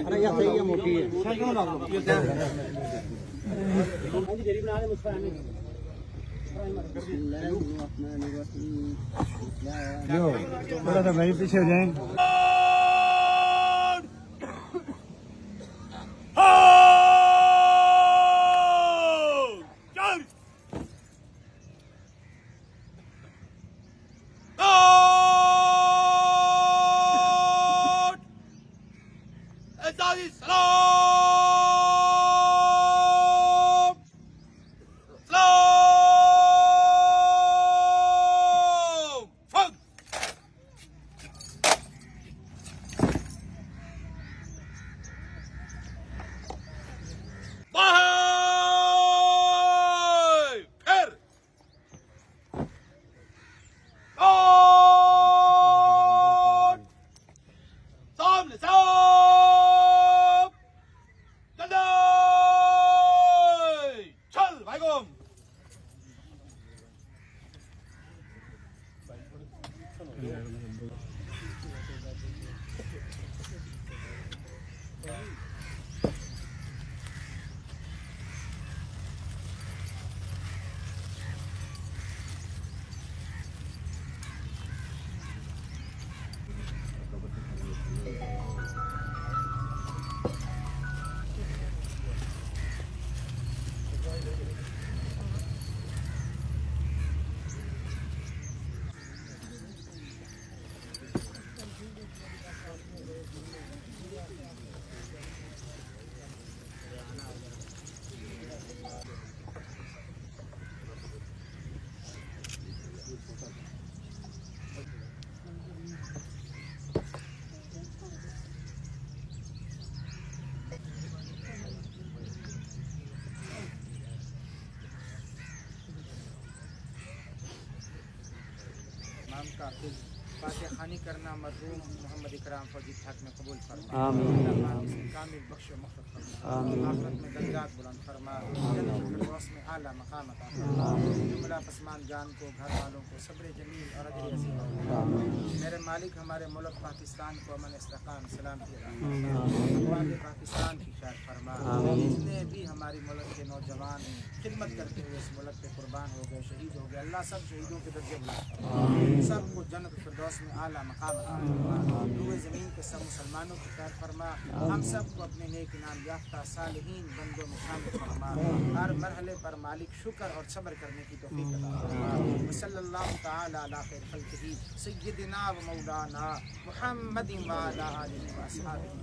अरे यार सही है मोटी है थोड़ा सा वहीं पीछे हो जाएं। का फातिहा खानी करना मरहूम मोहम्मद इकराम फौजी हक में कबूल फरमा। कामिल बख्श मग़फ़िरत फरमा। आखिरत में दर्जात बुलंद फरमा। जन्नत फिरदौस में आला मकाम अता फरमा। जुमला पसमान जान को, घर वालों को सब्र जमील और अजर अज़ीम अता। मेरे मालिक हमारे मुल्क पाकिस्तान को अमन इस्तेकाम सलामती अता फरमा। पाकिस्तान की खैर फरमा। जितने भी हमारी मुल्क के नौजवान खिदमत करते हुए इस मुल्क पे कुर्बान हो गए, शहीद हो गए, अल्लाह सब शहीदों के दर्जे बुलंद फरमा। सबको जन्नत फिरदौस में आला मकाम अता फरमा। रूए ज़मीन के सब मुसलमानों की खैर फरमा। हम सबको अपने नेक इनाम याफ्ता सालिहीन बंदों में शामिल फरमा। हर मरहले पर मालिक शुक्र और सब्र करने की तौफीक अता फरमा। सल्लल्लाहु तआला अला खैर खल्क़िही सय्यिदिना व मौलाना मुहम्मदिन व अला आलिहि व अस्हाबिही।